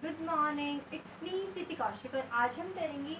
Good morning, it's me Preeti Kaushik और आज हम करेंगे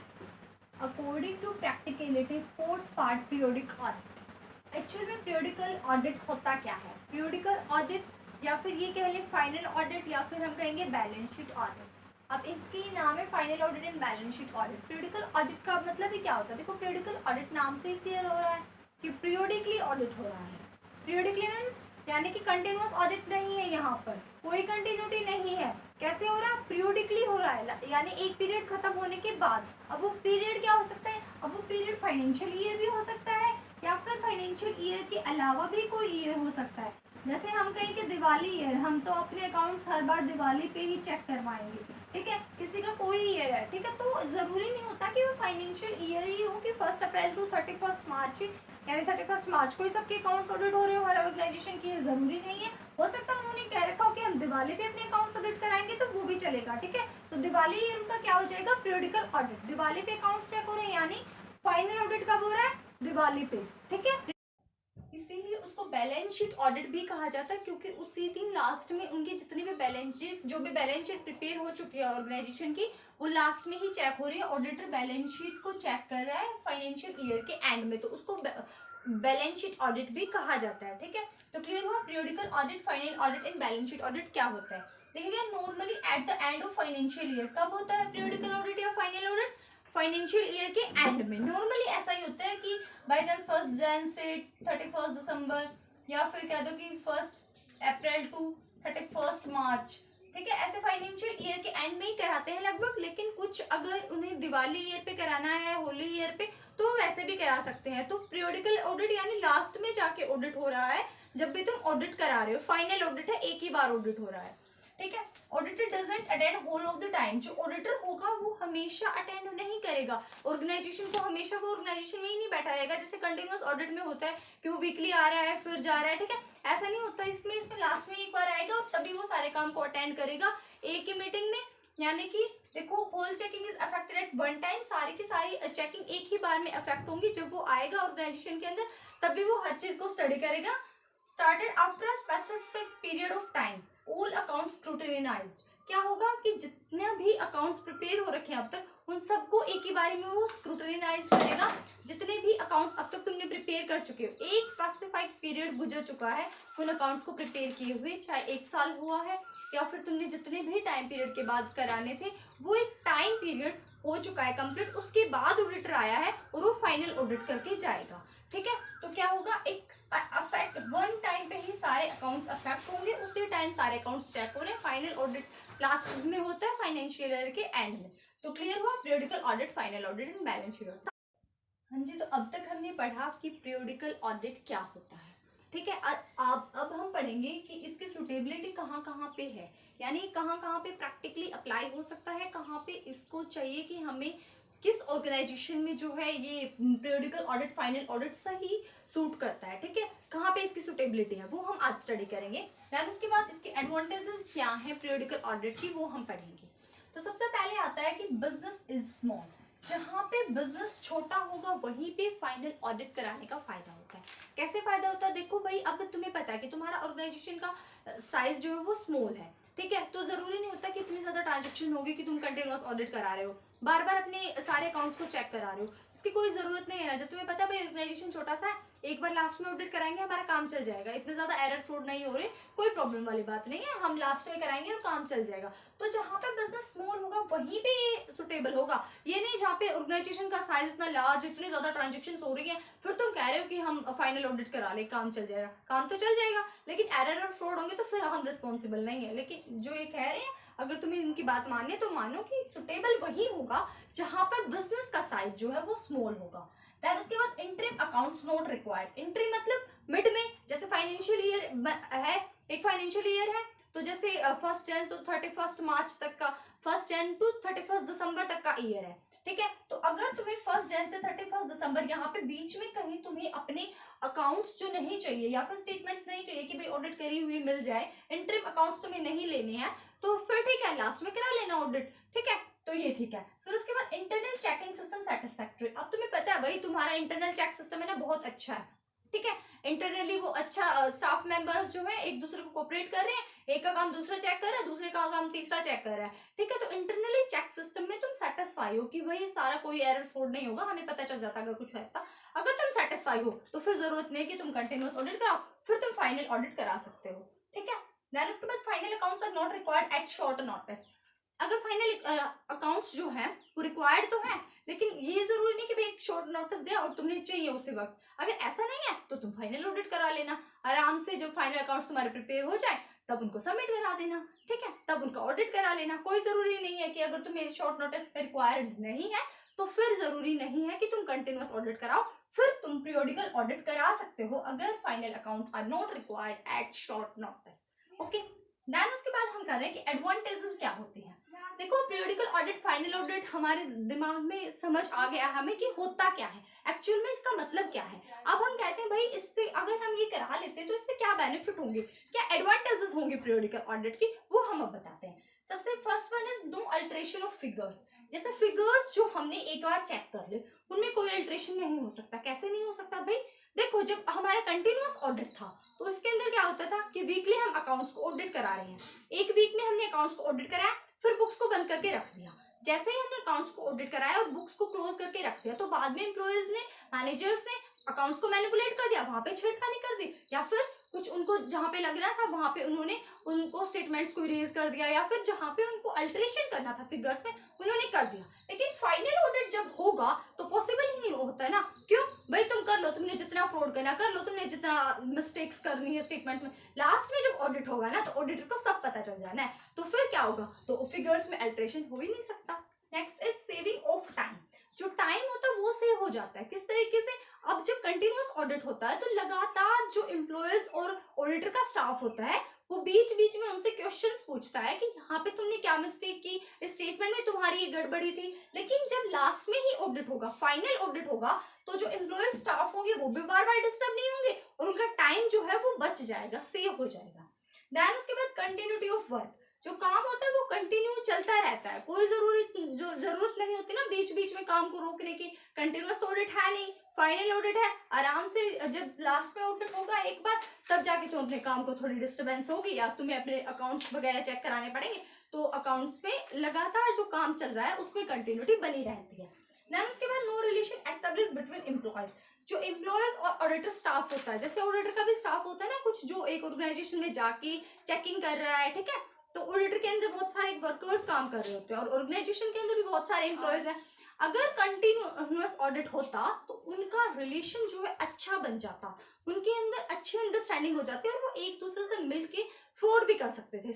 according to practicality fourth part periodic audit. Actual में पीरियोडिकल ऑडिट होता क्या है? पीरियोडिकल ऑडिट या फिर ये कह लें फाइनल ऑडिट या फिर हम कहेंगे बैलेंस शीट ऑडिट। अब इसकी नाम है final audit and balance sheet audit. Periodical audit का मतलब ही क्या होता है? देखो, पीरियोडिकल ऑडिट नाम से ही क्लियर हो रहा है कि पीरियोडिकली ऑडिट हो रहा है। पीरियोडिकली मीन्स यानी कि कंटिन्यूअस ऑडिट नहीं है, यहाँ पर कोई कंटिन्यूटी नहीं है। कैसे हो रहा है? पीरियोडिकली हो रहा है, यानी एक पीरियड खत्म होने के बाद। अब वो पीरियड क्या हो सकता है? अब वो पीरियड फाइनेंशियल ईयर भी हो सकता है या फिर फाइनेंशियल ईयर के अलावा भी कोई ईयर हो सकता है। जैसे हम कहें कि दिवाली ईयर, हम तो अपने अकाउंट्स हर बार दिवाली पे ही चेक करवाएंगे, ठीक है। किसी का कोई ईयर है, ठीक है, तो जरूरी नहीं होता कि वो फाइनेंशियल ईयर ही हो कि 1 अप्रैल टू 31 मार्च ही, यानी 31 मार्च को ही सबके अकाउंट्स ऑडिट हो रहे हो हर ऑर्गेनाइजेशन की। जरूरी नहीं है, हो सकता है उन्होंने कह रखा हो कि हम दिवाली पे अपने अकाउंट्स ऑडिट कराएंगे तो वो भी चलेगा, ठीक है। तो दिवाली ईयर का क्या हो जाएगा? Periodical audit. दिवाली पे अकाउंट्स चेक हो रहे हैं, यानी फाइनल ऑडिट कब हो रहा है? दिवाली पे, ठीक है। इसीलिए उसको बैलेंस शीट ऑडिट भी कहा जाता है, क्योंकि उसी दिन लास्ट में उनकी जितनी भी बैलेंस शीट, जो भी बैलेंस शीट प्रिपेयर हो चुकी है ऑर्गेनाइजेशन की, वो लास्ट में ही चेक हो रही है। ऑडिटर बैलेंस शीट को चेक कर रहा है फाइनेंशियल ईयर के एंड में, तो उसको बैलेंस शीट ऑडिट भी कहा जाता है, ठीक है। तो क्लियर हुआ periodical audit, final audit and balance sheet audit क्या होता है। देखिएगा, normally at the end of financial year कब होता है पीरियोडिकल ऑडिट या फाइनल ऑडिट? फाइनेंशियल ईयर के एंड में। नॉर्मली ऐसा ही होता है कि बाई चांस 1 जन से 31 दिसंबर, या फिर कह दो कि 1 अप्रैल टू 31 मार्च, ठीक है। ऐसे फाइनेंशियल ईयर के एंड में ही कराते हैं लगभग, लेकिन कुछ अगर उन्हें दिवाली ईयर पे कराना है, होली ईयर पे, तो वैसे भी करा सकते हैं। तो पीरियोडिकल ऑडिट यानी लास्ट में जाके ऑडिट हो रहा है, जब भी तुम ऑडिट करा रहे हो। फाइनल ऑडिट है, एक ही बार ऑडिट हो रहा है, ठीक है। Auditor doesn't attend whole of the time. जो ऑडिटर होगा वो हमेशा अटेंड नहीं करेगा ऑर्गेनाइजेशन को, हमेशा वो ऑर्गेनाइजेशन में ही नहीं बैठा रहेगा, जैसे कंटिन्यूअस ऑडिट में होता है कि वो वीकली आ रहा है फिर जा रहा है, ठीक है। ऐसा नहीं होता इसमें लास्ट में एक बार आएगा और तभी वो सारे काम को अटेंड करेगा एक ही मीटिंग में। यानी कि देखो, whole checking is affected at one time. सारी की सारी चेकिंग एक ही बार में अफेक्ट होंगी। जब वो आएगा ऑर्गेनाइजेशन के अंदर तभी वो हर चीज को स्टडी करेगा। Started after a specific period of time, all accounts scrutinized. क्या होगा कि जितने भी अकाउंट्स प्रिपेयर हो रखे हैं अब तक, उन सबको एक ही बारी में वो स्क्रूटिनाइज करेगा। जितने भी अकाउंट्स अब तक तुमने प्रिपेयर कर चुके हो, एक स्पेसिफाइड पीरियड गुजर चुका है उन अकाउंट्स को प्रिपेयर किए हुए, चाहे 1 साल हुआ है या फिर तुमने जितने भी टाइम पीरियड के बाद कराने थे, वो एक टाइम पीरियड हो चुका है कंप्लीट। उसके बाद ऑडिटर आया है और वो फाइनल ऑडिट करके जाएगा, ठीक है। तो क्या होगा, एक अफेक्ट वन टाइम पे ही सारे अकाउंट्स अफेक्ट होंगे, उसी टाइम सारे अकाउंट्स चेक हो रहे हैं। फाइनल ऑडिट लास्ट में होता है फाइनेंशियल ईयर के एंड में। तो क्लियर हुआ periodical audit, final audit and balance sheet. हाँ जी, तो अब तक हमने पढ़ा कि पीरियोडिकल ऑडिट क्या होता है, ठीक है। अब हम पढ़ेंगे कि इसकी सुटेबिलिटी कहाँ कहाँ पे है, यानी कहाँ कहाँ पे प्रैक्टिकली अप्लाई हो सकता है, कहाँ पे इसको चाहिए कि हमें किस ऑर्गेनाइजेशन में जो है ये पीरियोडिकल ऑडिट, फाइनल ऑडिट सही सूट करता है, ठीक है। कहाँ पे इसकी सुटेबिलिटी है वो हम आज स्टडी करेंगे। दैन उसके बाद इसके एडवांटेजेस क्या है पीरियोडिकल ऑडिट की, वो हम पढ़ेंगे। तो सबसे पहले आता है कि बिजनेस इज स्मॉल। जहाँ पे बिजनेस छोटा होगा वहीं पे फाइनल ऑडिट कराने का फायदा होता है। कैसे फायदा होता है? देखो भाई, अब तुम्हें पता है कि तुम्हारा ऑर्गेनाइजेशन का साइज जो है वो स्मॉल है, ठीक है। तो जरूरी नहीं होता कि इतनी ज्यादा ट्रांजेक्शन होगी कि तुम कंटिन्यूअस ऑडिट करा रहे हो, बार बार अपने सारे अकाउंट्स को चेक करा रहे हो। इसकी कोई जरूरत नहीं है ना। जब तुम्हें पता है भाई ऑर्गेनाइजेशन छोटा सा है, एक बार लास्ट में ऑडिट कराएंगे हमारा काम चल जाएगा, इतने ज्यादा एरर फ्रॉड नहीं हो रहे, कोई प्रॉब्लम वाली बात नहीं है, हम लास्ट में कराएंगे और काम चल जाएगा। तो जहाँ पे बिजनेस स्मॉल होगा वहीं पे ये सुटेबल होगा। ये नहीं जहाँ पे ऑर्गेनाइजेशन का साइज इतना लार्ज, इतनी ज्यादा ट्रांजेक्शन हो रही है, फिर तुम कह रहे हो कि हम फाइनल ऑडिट करा ले, काम चल जाएगा। काम तो चल जाएगा लेकिन एरर और फ्रॉड होंगे तो फिर हम रिस्पॉन्सिबल नहीं है। लेकिन जो ये कह रहे हैं, अगर तुम्हें इनकी बात माने तो मानो कि सुटेबल वही होगा जहां पर बिजनेस का साइज जो है वो स्मॉल होगा। देन उसके बाद interim accounts not required. Interim मतलब मिड में, जैसे फाइनेंशियल ईयर है, एक फाइनेंशियल ईयर है, तो जैसे 1 जन टू 31 मार्च तक का, 1 जन टू 31 दिसंबर तक का ईयर है, ठीक है। तो अगर तुम्हें 1 जन से 31 दिसंबर, यहाँ पे बीच में कहीं तुम्हें अपने अकाउंट्स जो नहीं चाहिए या फिर स्टेटमेंट्स नहीं चाहिए कि भाई ऑडिट करी हुई मिल जाए, इंटरिम अकाउंट्स तुम्हें नहीं लेने हैं, तो फिर ठीक है, लास्ट में करा लेना ऑडिट, ठीक है। तो ये ठीक है। फिर उसके बाद इंटरनल चेकिंग सिस्टम सेटिस्फैक्टरी। अब तुम्हें पता है भाई तुम्हारा इंटरनल चेक सिस्टम है ना बहुत अच्छा है, ठीक है। इंटरनली वो अच्छा स्टाफ मेंबर्स जो है एक दूसरे को कोऑपरेट कर रहे हैं, एक का काम दूसरा चेक कर रहा है, दूसरे का काम तीसरा चेक कर रहा है, ठीक है। तो इंटरनली चेक सिस्टम में तुम सेटिस्फाई हो कि भाई सारा कोई एरर फ्रॉड नहीं होगा, हमें पता चल जाता अगर कुछ रहता। अगर तुम सेटिस्फाई हो तो फिर जरूरत नहीं कि तुम कंटिन्यूअस ऑडिट कराओ, फिर तुम फाइनल ऑडिट करा सकते हो, ठीक है। देन उसके बाद final accounts are not required at short notice. अगर फाइनल अकाउंट्स जो है वो रिक्वायर्ड तो है, लेकिन ये जरूरी नहीं कि भाई एक शॉर्ट नोटिस दिया और तुमने चाहिए उसी वक्त। अगर ऐसा नहीं है तो तुम फाइनल ऑडिट करा लेना आराम से, जब फाइनल अकाउंट्स तुम्हारे प्रिपेयर हो जाए तब उनको सबमिट करा देना, ठीक है, तब उनका ऑडिट करा लेना। कोई जरूरी नहीं है कि अगर तुम्हें शॉर्ट नोटिस रिक्वायर्ड नहीं है तो फिर जरूरी नहीं है कि तुम कंटिन्यूअस ऑडिट कराओ, फिर तुम पीरियोडिकल ऑडिट करा सकते हो अगर final accounts are not required at short notice, okay. Then उसके बाद हम कर रहे हैं कि एडवांटेजेस क्या होती हैं। देखो पीरियोडिकल ऑडिट फाइनल ऑडिट हमारे दिमाग में समझ आ गया हमें कि होता क्या है, एक्चुअल में इसका मतलब क्या है। अब हम कहते हैं भाई इससे अगर हम ये करा लेते हैं तो इससे क्या बेनिफिट होंगे, क्या एडवांटेजेस होंगे पीरियोडिकल ऑडिट की, वो हम अब बताते हैं। सबसे first one is no alteration of figures. जैसे फिगर्स जो हमने एक बार चेक कर ले उनमें कोई अल्टरेशन नहीं हो सकता। कैसे नहीं हो सकता भाई, देखो जब हमारा कंटिन्यूअस ऑडिट था तो इसके अंदर क्या होता था कि वीकली हम अकाउंट्स को ऑडिट करा रहे हैं, एक वीक में हमने अकाउंट्स को ऑडिट कराया, फिर बुक्स को बंद करके रख दिया। जैसे ही हमने अकाउंट्स को ऑडिट कराया और बुक्स को क्लोज करके रख दिया तो बाद में एम्प्लॉयज ने, मैनेजर्स ने अकाउंट्स को मैनिपुलेट कर दिया, वहां पे छेड़खानी कर दी, या फिर कुछ उनको जहां पे लग रहा था वहां पे उन्होंने उनको स्टेटमेंट्स को इरेज कर दिया, या फिर जहां पे उनको अल्टरेशन करना था फिगर्स में उन्होंने कर दिया। लेकिन फाइनल ऑडिट जब होगा तो पॉसिबल ही नहीं होता है ना, क्यों भाई, तुम कर लो, तुमने जितना फ्रॉड करना कर लो, तुमने जितना मिस्टेक्स करनी है स्टेटमेंट्स में, लास्ट में जब ऑडिट होगा ना तो ऑडिटर को सब पता चल जाना है, तो फिर क्या होगा, तो फिगर्स में अल्टरेशन हो ही नहीं सकता। Next is saving of time. जो टाइम होता है वो सेव हो जाता है, किस तरीके से, अब जब कंटिन्यूअस ऑडिट होता है तो लगातार जो एम्प्लॉयज और ऑडिटर का स्टाफ होता है वो बीच बीच में उनसे क्वेश्चंस पूछता है कि यहाँ पे तुमने क्या मिस्टेक की, स्टेटमेंट में तुम्हारी ये गड़बड़ी थी। लेकिन जब लास्ट में ही ऑडिट होगा, फाइनल ऑडिट होगा, तो जो एम्प्लॉयज स्टाफ होंगे वो भी बार बार डिस्टर्ब नहीं होंगे और उनका टाइम जो है वो बच जाएगा, सेव हो जाएगा। देन उसके बाद कंटिन्यूटी ऑफ वर्क। जो काम होता है वो कंटिन्यू चलता रहता है, कोई जरूरत नहीं होती ना बीच बीच में काम को रोकने की। कंटिन्यूअस ऑडिट है नहीं, फाइनल ऑडिट है, आराम से जब लास्ट में ऑडिट होगा एक बार तब जाके तुम अपने काम को, थोड़ी डिस्टर्बेंस होगी या तुम्हें अपने अकाउंट्स वगैरह चेक कराने पड़ेंगे, तो अकाउंट्स में लगातार जो काम चल रहा है उसमें कंटिन्यूटी बनी रहती है। देन उसके बाद no relation establish between employees. जो एम्प्लॉयज और ऑडिटर स्टाफ होता है, जैसे ऑडिटर का भी स्टाफ होता है ना कुछ, जो एक ऑर्गेनाइजेशन में जाके चेकिंग कर रहा है, ठीक है, तो ऑडिटर के अंदर बहुत सारे वर्कर्स काम कर रहे होते हैं और ऑर्गेनाइजेशन के अंदर भी बहुत सारे एम्प्लॉयज हैं। अगर कंटिन्यूअस ऑडिट होता तो उनका रिलेशन जो है अच्छा बन जाता, उनके अंदर अच्छी अंडरस्टैंडिंग हो जाती है और वो एक दूसरे से मिलके फ्रॉड भी कर सकते थे।